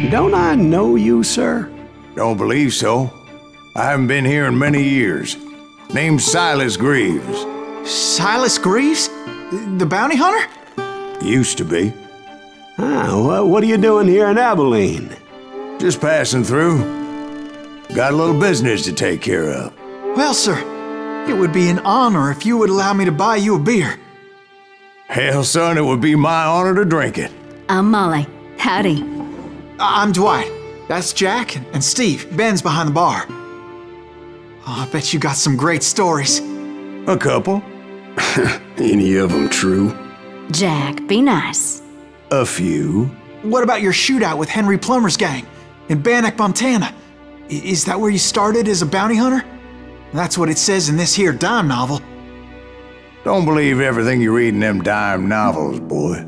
Don't I know you, sir? Don't believe so. I haven't been here in many years. Name's Silas Greaves. Silas Greaves? The bounty hunter? Used to be. Ah, what are you doing here in Abilene? Just passing through. Got a little business to take care of. Well, sir, it would be an honor if you would allow me to buy you a beer. Hell, son, it would be my honor to drink it. I'm Molly. Howdy. I'm Dwight. That's Jack and Steve. Ben's behind the bar. Oh, I bet you got some great stories. A couple. Any of them true? Jack, be nice. A few. What about your shootout with Henry Plummer's gang in Bannock, Montana? Is that where you started as a bounty hunter? That's what it says in this here dime novel. Don't believe everything you read in them dime novels, boy.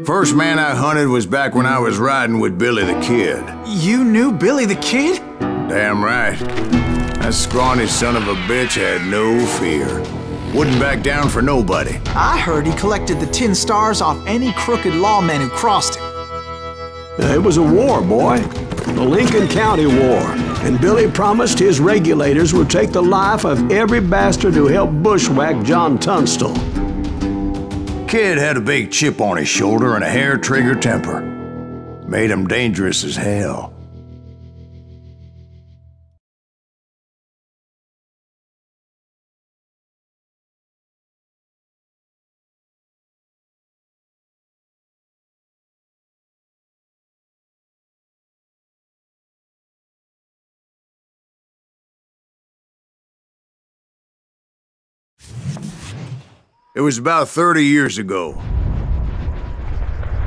First man I hunted was back when I was riding with Billy the Kid. You knew Billy the Kid? Damn right. That scrawny son of a bitch had no fear. Wouldn't back down for nobody. I heard he collected the 10 stars off any crooked lawmen who crossed him. It was a war, boy. The Lincoln County War. And Billy promised his regulators would take the life of every bastard who helped bushwhack John Tunstall. Kid had a big chip on his shoulder and a hair-trigger temper. Made him dangerous as hell. It was about 30 years ago.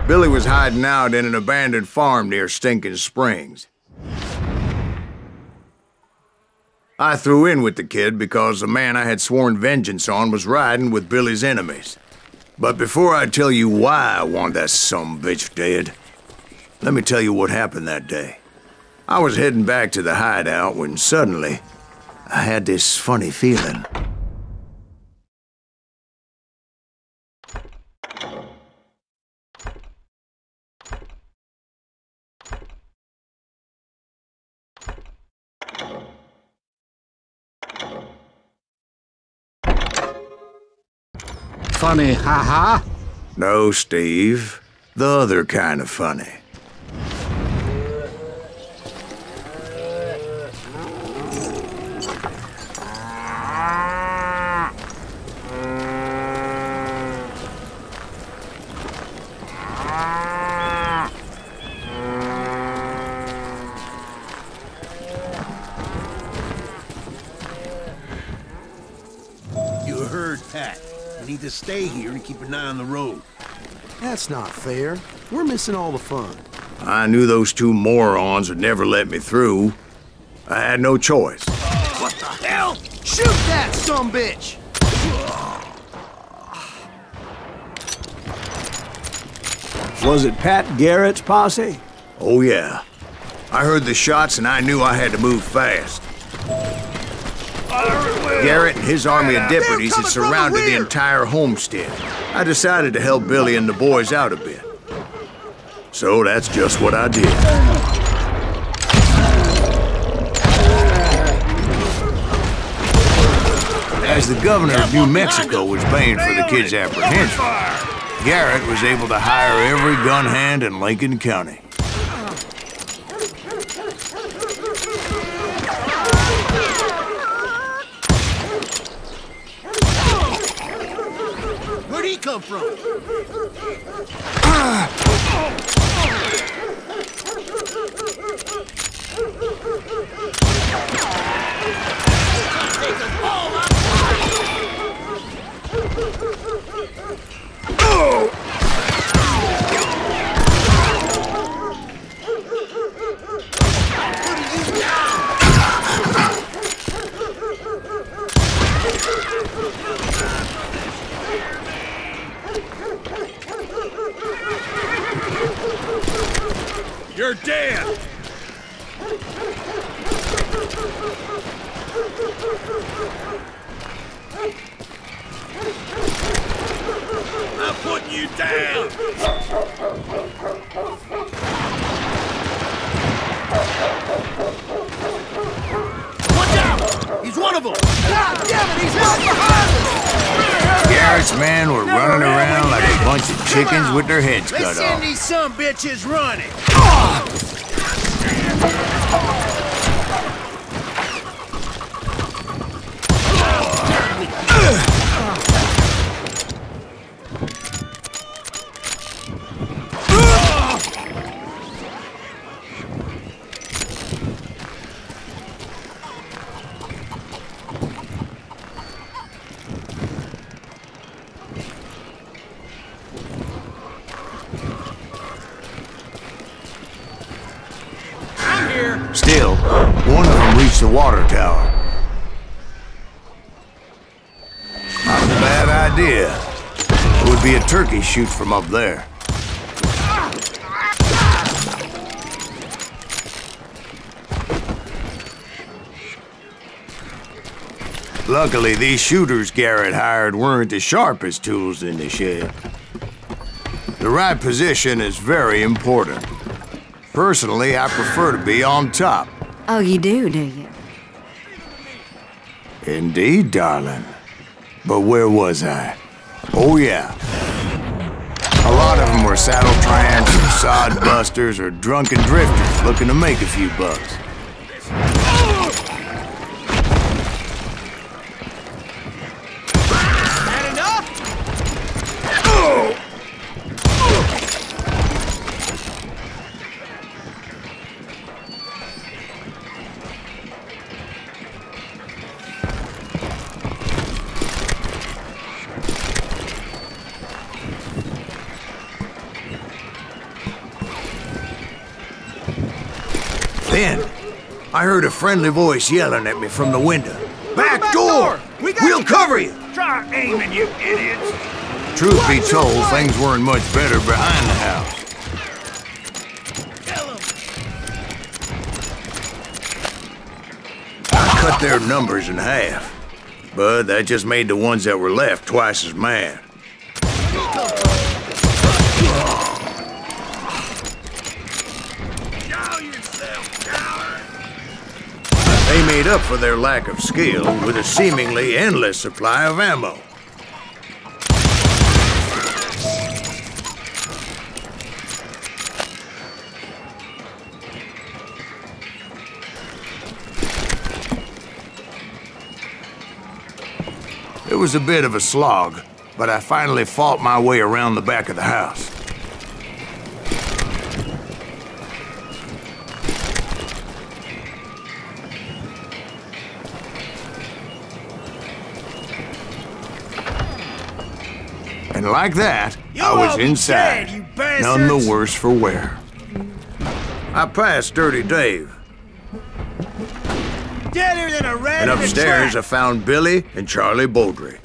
Billy was hiding out in an abandoned farm near Stinking Springs. I threw in with the kid because the man I had sworn vengeance on was riding with Billy's enemies. But before I tell you why I want that sumbitch dead, let me tell you what happened that day. I was heading back to the hideout when suddenly I had this funny feeling. Funny, haha? No, Steve. The other kind of funny. You heard Pat. We need to stay here and keep an eye on the road. That's not fair. We're missing all the fun. I knew those two morons would never let me through. I had no choice. What the hell? Shoot that sumbitch! Was it Pat Garrett's posse? Oh yeah. I heard the shots and I knew I had to move fast. Garrett and his army of deputies had surrounded the entire homestead. I decided to help Billy and the boys out a bit. So that's just what I did. As the governor of New Mexico was paying for the kid's apprehension, Garrett was able to hire every gun hand in Lincoln County. Where'd he come from? You're dead! I'm putting you down! Watch out! He's one of them! God damn it, he's right behind us! Garrett's men were running around like a bunch of chickens with their heads cut Let's off. send these some bitches running! Still, one of them reached the water tower. Not a bad idea. It would be a turkey shoot from up there. Luckily, these shooters Garrett hired weren't the sharpest tools in the shed. The right position is very important. Personally, I prefer to be on top. Oh, you do you? Indeed, darling. But where was I? Oh, yeah. A lot of them were saddle tramps, or sod busters, or drunken drifters looking to make a few bucks. Then, I heard a friendly voice yelling at me from the window. Back door! We'll cover you! Try aiming, you idiots! Truth be told, things weren't much better behind the house. Kill him! I cut their numbers in half, but that just made the ones that were left twice as mad. They made up for their lack of skill with a seemingly endless supply of ammo. It was a bit of a slog, but I finally fought my way around the back of the house. And like that, I was inside, none the worse for wear. I passed Dirty Dave. Deader than a rat And in a upstairs, I trap. found Billy and Charlie Beaudry.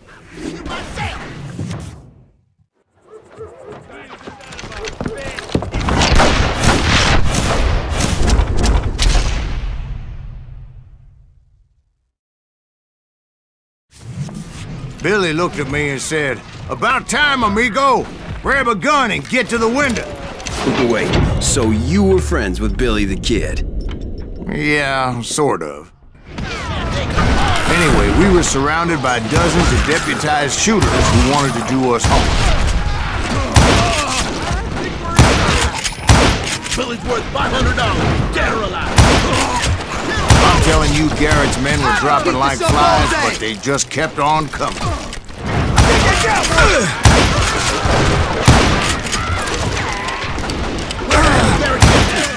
Billy looked at me and said, "About time, amigo. Grab a gun and get to the window." Wait, so you were friends with Billy the Kid? Yeah, sort of. Anyway, we were surrounded by dozens of deputized shooters who wanted to do us harm. Billy's worth $500, dead or alive. I'm telling you, Garrett's men were dropping like flies, but they just kept on coming.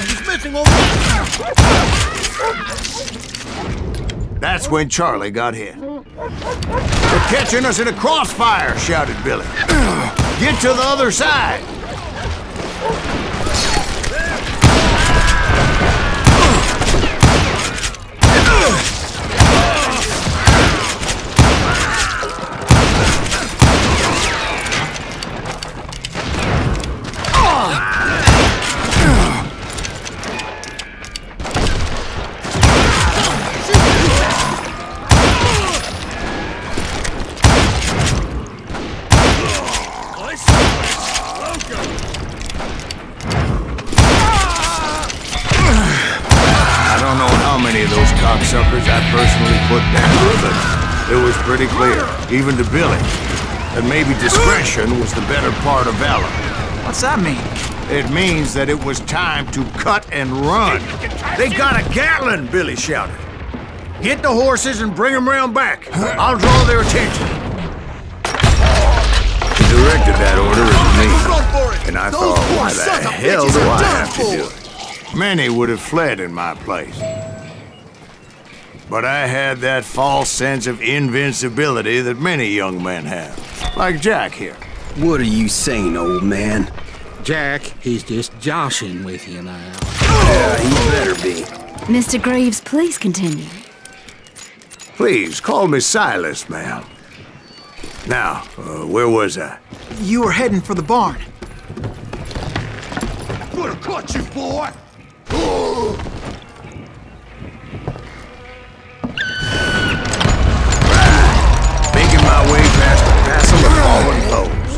He's missing over that's when Charlie got hit. "They're catching us in a crossfire," shouted Billy. "Get to the other side!" Cocksuckers I personally put down, but it was pretty clear, even to Billy, that maybe discretion was the better part of valor. What's that mean? It means that it was time to cut and run. "They got a Gatling!" Billy shouted. "Get the horses and bring them round back. I'll draw their attention." He directed that order at me, and I thought, why the hell do I have to do it? Many would have fled in my place. But I had that false sense of invincibility that many young men have, like Jack here. What are you saying, old man? Jack, he's just joshing with you now. Yeah, he better be. Mr. Greaves, please continue. Please, call me Silas, ma'am. Now, where was I? You were heading for the barn. Gonna cut you, boy! Making my way past the passel of fallen foes.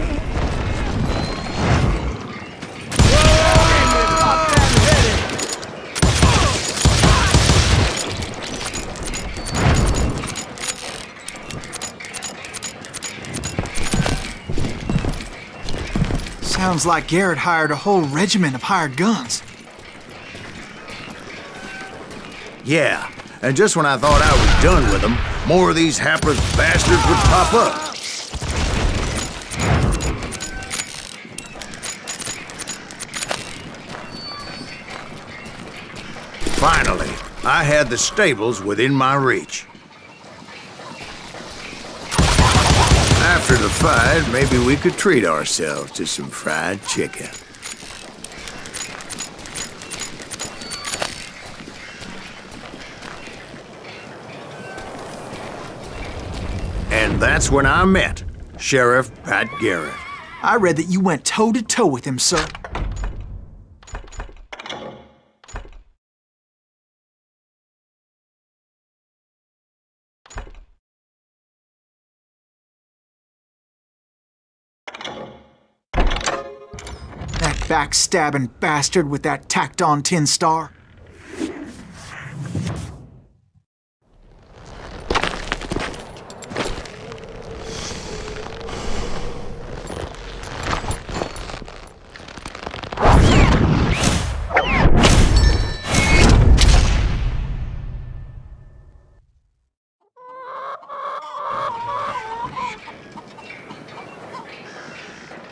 Sounds like Garrett hired a whole regiment of hired guns. Yeah, and just when I thought I was done with them, more of these hapless bastards would pop up. Finally, I had the stables within my reach. After the fight, maybe we could treat ourselves to some fried chicken. And that's when I met Sheriff Pat Garrett. I read that you went toe-to-toe with him, sir. That backstabbing bastard with that tacked-on tin star.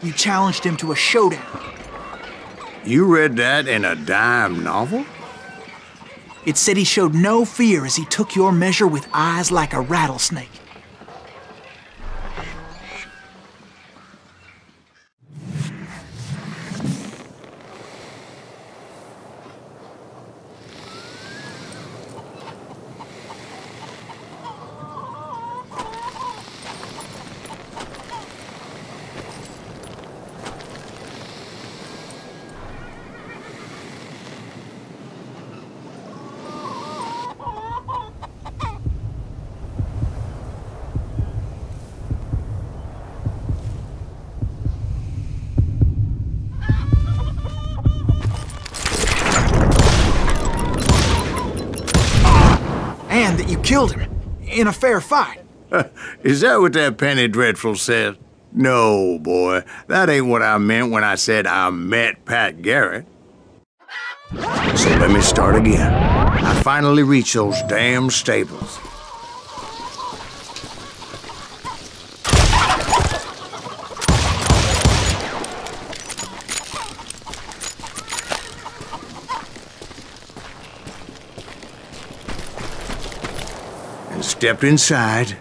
You challenged him to a showdown. You read that in a dime novel? It said he showed no fear as he took your measure with eyes like a rattlesnake. And that you killed him in a fair fight. Is that what that Penny Dreadful said? No, boy. That ain't what I meant when I said I met Pat Garrett. So let me start again. I finally reached those damn stables. stepped inside,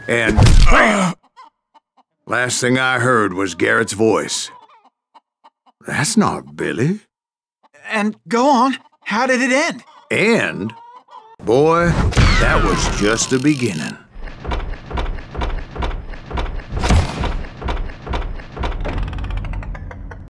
and last thing I heard was Garrett's voice. That's not Billy. And go on, how did it end? And, boy, that was just the beginning.